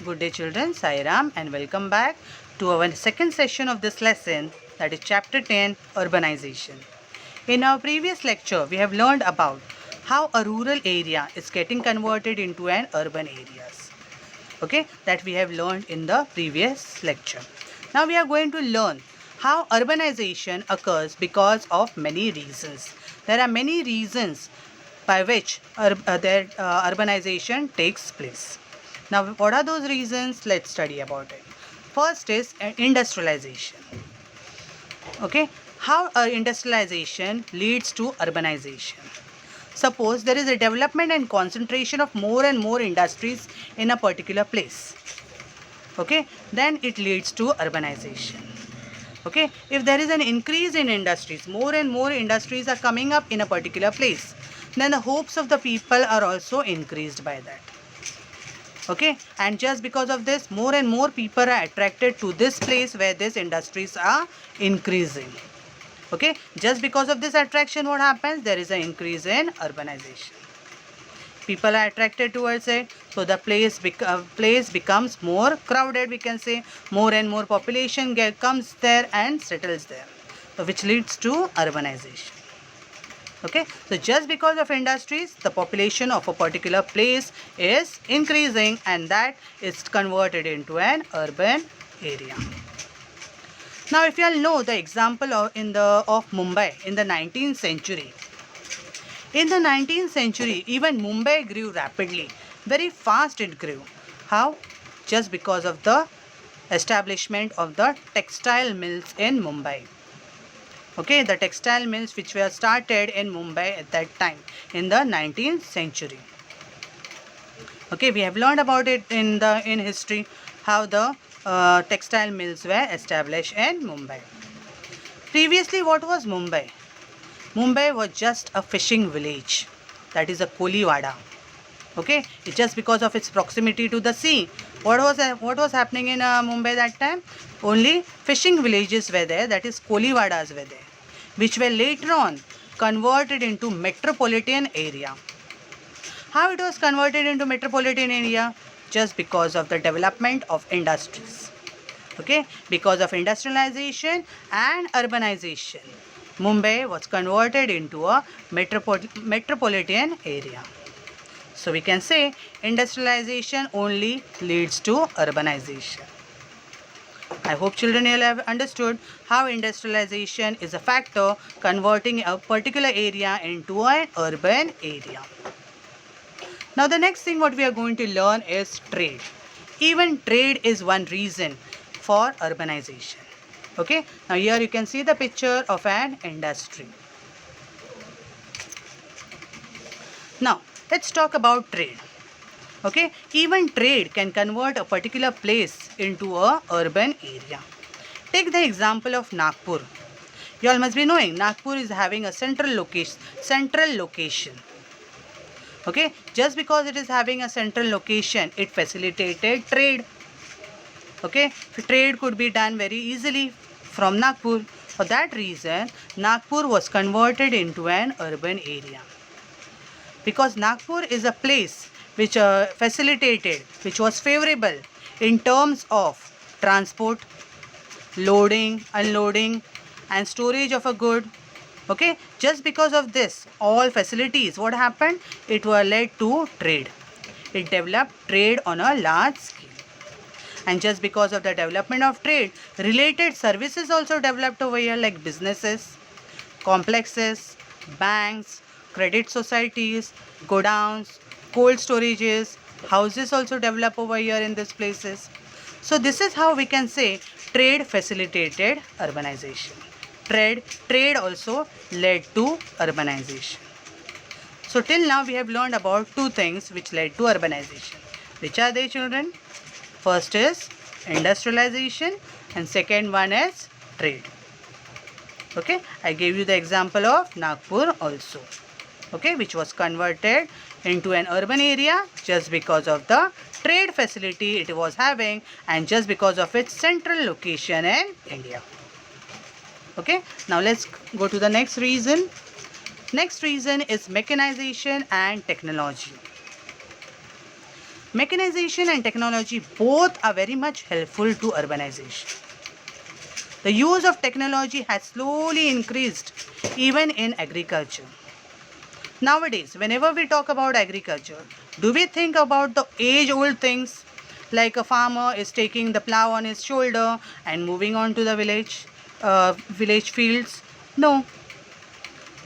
Good day children, Sai Ram and welcome back to our second session of this lesson, that is chapter 10, Urbanization. In our previous lecture, we have learned about how a rural area is getting converted into an urban areas. Okay, that we have learned in the previous lecture. Now we are going to learn how urbanization occurs because of many reasons. There are many reasons by which urbanization takes place. Now, what are those reasons? Let's study about it. First is industrialization. Okay, how industrialization leads to urbanization. Suppose there is a development and concentration of more and more industries in a particular place. Okay, then it leads to urbanization. Okay, if there is an increase in industries, more and more industries are coming up in a particular place, then the hopes of the people are also increased by that. Okay, and just because of this, more and more people are attracted to this place where these industries are increasing. Okay, just because of this attraction, what happens? There is an increase in urbanization. People are attracted towards it, so the place becomes more crowded, we can say. More and more population comes there and settles there, so which leads to urbanization. Okay, so just because of industries, the population of a particular place is increasing and that is converted into an urban area. Now, if you all know the example of Mumbai in the 19th century. In the 19th century, even Mumbai grew rapidly. Very fast it grew. How? Just because of the establishment of the textile mills in Mumbai. Okay, the textile mills which were started in Mumbai at that time in the 19th century. Okay, we have learned about it in history, how the textile mills were established in Mumbai. Previously, what was Mumbai? Mumbai was just a fishing village, that is a Koliwada. Okay, it's just because of its proximity to the sea. What was happening in Mumbai that time? Only fishing villages were there, that is Koliwadas were there, which were later on converted into metropolitan area. How it was converted into metropolitan area? Just because of the development of industries. Okay, because of industrialization and urbanization, Mumbai was converted into a metropolitan area. So we can say industrialization only leads to urbanization. I hope children will have understood how industrialization is a factor converting a particular area into an urban area. Now the next thing what we are going to learn is trade. Even trade is one reason for urbanization. Okay, now here you can see the picture of an industry. Now let's talk about trade. Okay, even trade can convert a particular place into a urban area. Take the example of Nagpur. You all must be knowing Nagpur is having a central location. Okay, just because it is having a central location, it facilitated trade. Okay, trade could be done very easily from Nagpur. For that reason, Nagpur was converted into an urban area. Because Nagpur is a place which which was favorable in terms of transport, loading, unloading and storage of a good. Okay, just because of this, all facilities, what happened? It were led to trade. It developed trade on a large scale. And just because of the development of trade, related services also developed over here, like businesses, complexes, banks, credit societies, godowns, cold storages, houses also develop over here in these places. So this is how we can say trade facilitated urbanization. Trade also led to urbanization. So till now we have learned about two things which led to urbanization. Which are they, children? First is industrialization and second one is trade. Okay, I gave you the example of Nagpur also. Okay, which was converted into an urban area just because of the trade facility it was having and just because of its central location in India. Okay, now let's go to the next reason. Next reason is mechanization and technology. Mechanization and technology both are very much helpful to urbanization. The use of technology has slowly increased even in agriculture. Nowadays, whenever we talk about agriculture, do we think about the age-old things like a farmer is taking the plow on his shoulder and moving on to the village fields? No.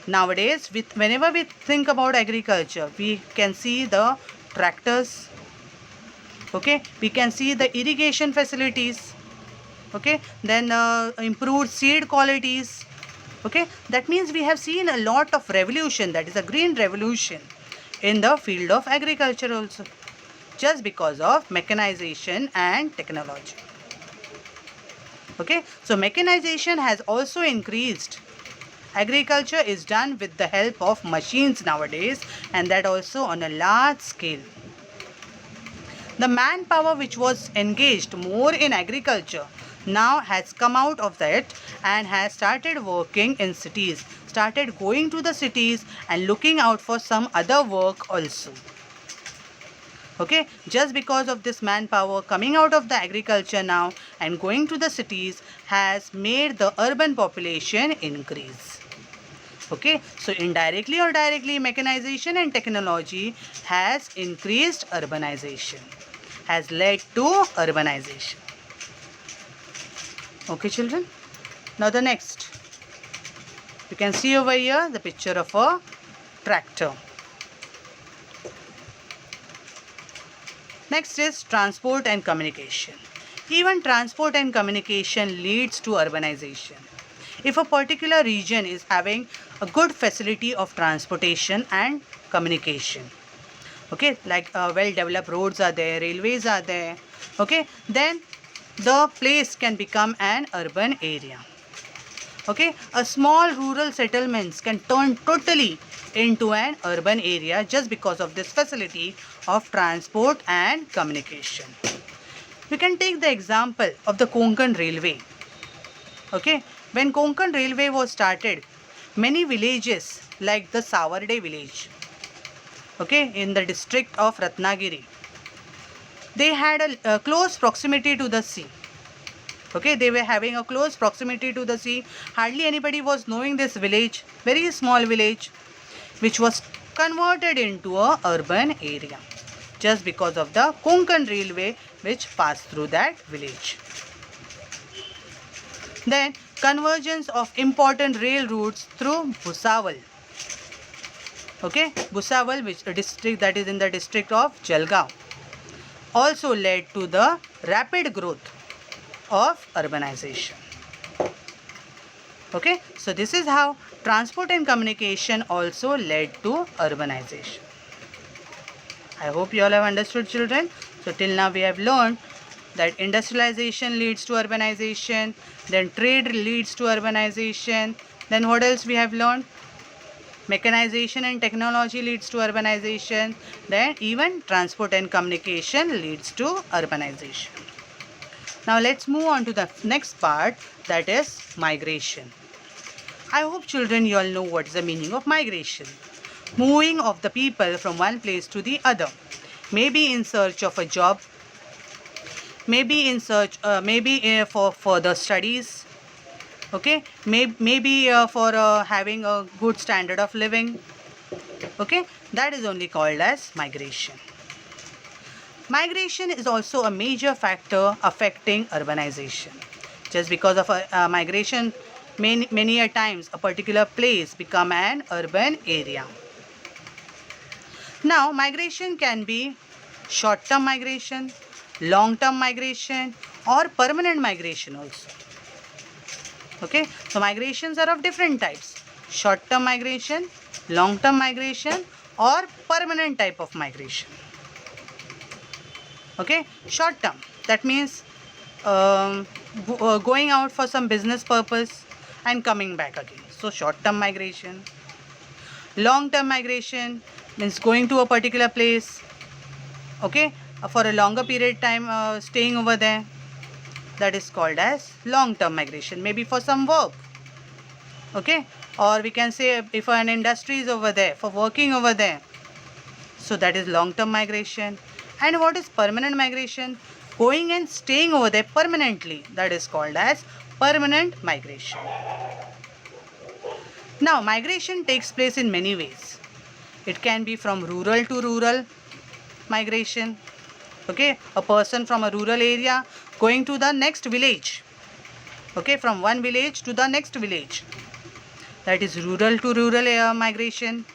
Nowadays, whenever we think about agriculture, we can see the tractors, okay, we can see the irrigation facilities, okay, then improved seed qualities, okay. That means we have seen a lot of revolution, that is a green revolution in the field of agriculture also, just because of mechanization and technology, okay. So mechanization has also increased. Agriculture is done with the help of machines nowadays, and that also on a large scale. The manpower which was engaged more in agriculture now has come out of that and has started working in cities, started going to the cities and looking out for some other work also. Okay, just because of this manpower coming out of the agriculture now and going to the cities has made the urban population increase. Okay, so indirectly or directly, mechanization and technology has increased urbanization, has led to urbanization. Okay, children. Now the next, you can see over here the picture of a tractor. Next is transport and communication. Even transport and communication leads to urbanization. If a particular region is having a good facility of transportation and communication, okay, like well-developed roads are there, railways are there, okay, then the place can become an urban area. Okay, a small rural settlements can turn totally into an urban area just because of this facility of transport and communication. We can take the example of the Konkan Railway. Okay, when Konkan Railway was started, many villages like the Savarde village, okay, in the district of Ratnagiri, they had a close proximity to the sea. Okay, they were having a close proximity to the sea. Hardly anybody was knowing this village, very small village, which was converted into a urban area just because of the Konkan Railway which passed through that village. Then convergence of important rail routes through Bhusawal. Okay, Bhusawal, which a district that is in the district of Jalgaon, also led to the rapid growth of urbanization. Okay, so this is how transport and communication also led to urbanization. I hope you all have understood, children. So till now we have learned that industrialization leads to urbanization, then trade leads to urbanization, then what else we have learned? Mechanization and technology leads to urbanization, then even transport and communication leads to urbanization. Now let's move on to the next part, that is migration. I hope, children, you all know what is the meaning of migration. Moving of the people from one place to the other, maybe in search of a job, maybe in search, for further studies, okay, maybe for having a good standard of living, okay, that is only called as migration. Migration is also a major factor affecting urbanization. Just because of migration, many a times a particular place become an urban area. Now, migration can be short-term migration, long-term migration, or permanent migration also. Okay, so migrations are of different types: short-term migration, long-term migration, or permanent type of migration. Okay, short-term, that means going out for some business purpose and coming back again. So short-term migration. Long-term migration means going to a particular place, okay, for a longer period time staying over there. That is called as long-term migration, maybe for some work, okay, or we can say if an industry is over there for working over there, so that is long-term migration. And what is permanent migration? Going and staying over there permanently. That is called as permanent migration. Now, migration takes place in many ways. It can be from rural to rural migration. Okay, a person from a rural area going to the next village. Okay, from one village to the next village. That is rural to rural migration.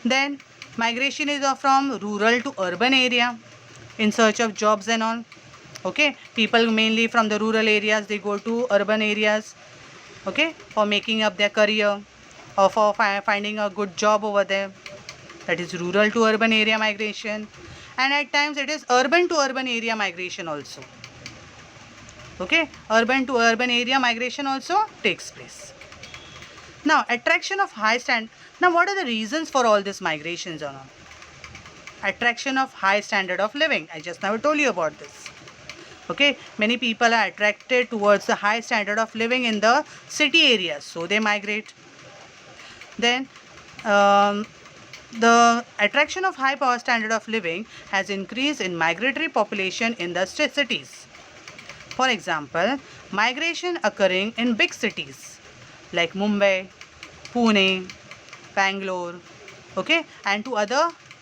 Then migration is from rural to urban area in search of jobs and all. Okay, people mainly from the rural areas, they go to urban areas, okay, for making up their career or for finding a good job over there. That is rural to urban area migration. And at times it is urban to urban area migration also. Okay, urban to urban area migration also takes place. Now, attraction of high standard. Now, what are the reasons for all these migrations or not? Attraction of high standard of living. I just now told you about this. Okay, many people are attracted towards the high standard of living in the city areas, so they migrate. Then, the attraction of high power standard of living has increased in migratory population in the cities. For example, migration occurring in big cities like Mumbai, Pune, Bangalore, okay, and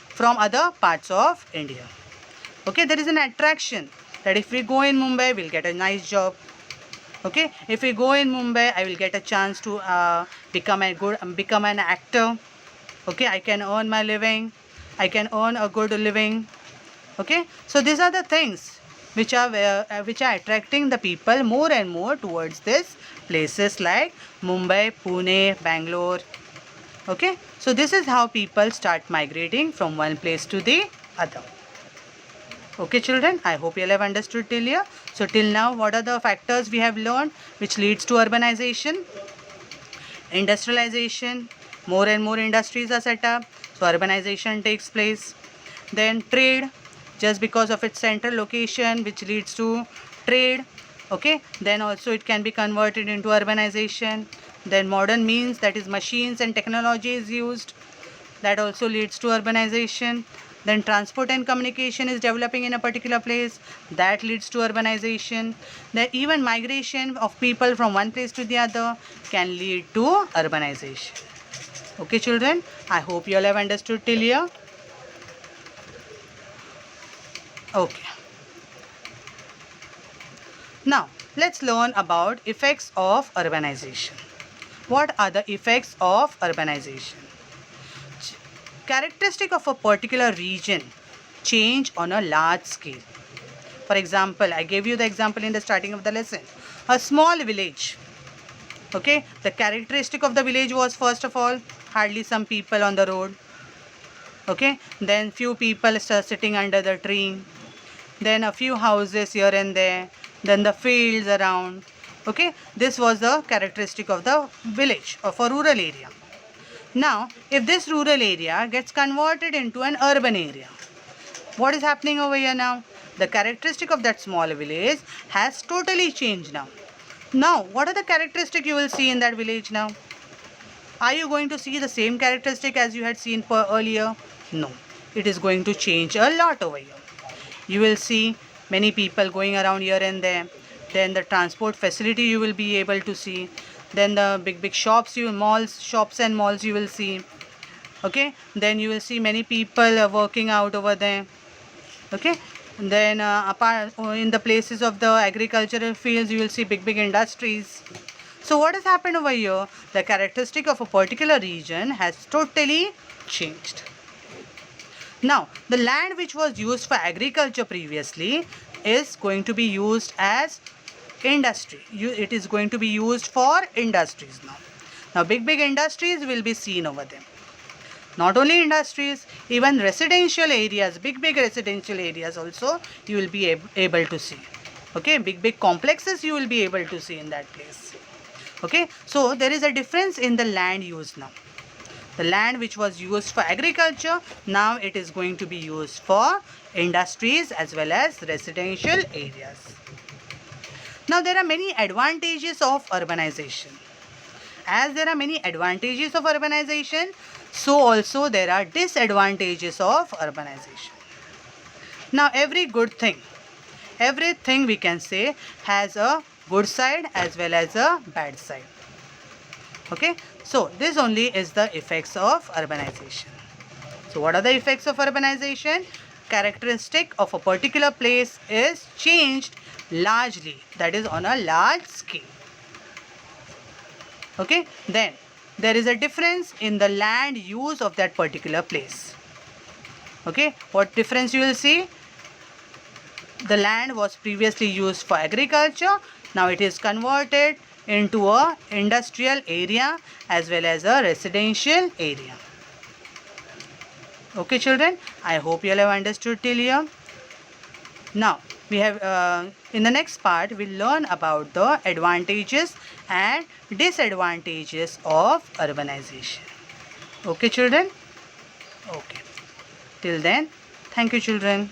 from other parts of India. Okay, there is an attraction that if we go in Mumbai, we'll get a nice job. Okay, if we go in Mumbai, I will get a chance to become an actor. Okay, I can earn my living. I can earn a good living. Okay, so these are the things which are attracting the people more and more towards this places like Mumbai, Pune, Bangalore. Okay, so this is how people start migrating from one place to the other. Okay children, I hope you all have understood till here. So till now, what are the factors we have learned which leads to urbanization? Industrialization, more and more industries are set up, so urbanization takes place. Then trade, just because of its central location which leads to trade. Okay, then also it can be converted into urbanization. Then modern means, that is machines and technology is used, that also leads to urbanization. Then transport and communication is developing in a particular place, that leads to urbanization. Then even migration of people from one place to the other can lead to urbanization. Okay children, I hope you all have understood till here. Okay. Now, let's learn about effects of urbanization. What are the effects of urbanization? Characteristic of a particular region change on a large scale. For example, I gave you the example in the starting of the lesson. A small village. Okay, the characteristic of the village was, first of all, hardly some people on the road. Okay, then few people sitting under the tree. Then a few houses here and there. Then the fields around. Okay, this was the characteristic of the village, of a rural area. Now, if this rural area gets converted into an urban area, what is happening over here now? The characteristic of that small village has totally changed now. Now, what are the characteristics you will see in that village now? Are you going to see the same characteristic as you had seen earlier? No, it is going to change a lot over here. You will see many people going around here and there. Then the transport facility you will be able to see. Then the big shops, shops and malls you will see. Okay, then you will see many people working out over there. Okay, and then apart in the places of the agricultural fields, you will see big industries. So what has happened over here? The characteristic of a particular region has totally changed. Now, the land which was used for agriculture previously is going to be used as industry. It is going to be used for industries now. Now, big industries will be seen over there. Not only industries, even residential areas, big residential areas also you will be able to see. Okay, big complexes you will be able to see in that place. Okay, so there is a difference in the land use now. The land which was used for agriculture, now it is going to be used for industries as well as residential areas. Now, there are many advantages of urbanization. As there are many advantages of urbanization, so also there are disadvantages of urbanization. Now everything we can say has a good side as well as a bad side. Okay, so this only is the effects of urbanization. So what are the effects of urbanization? Characteristic of a particular place is changed largely, that is on a large scale. Okay, then there is a difference in the land use of that particular place. Okay, what difference you will see? The land was previously used for agriculture, now it is converted into a industrial area as well as a residential area. Okay children, I hope you all have understood till here. Now we have in the next part we'll learn about the advantages and disadvantages of urbanization. Okay children? Okay. Till then, thank you children.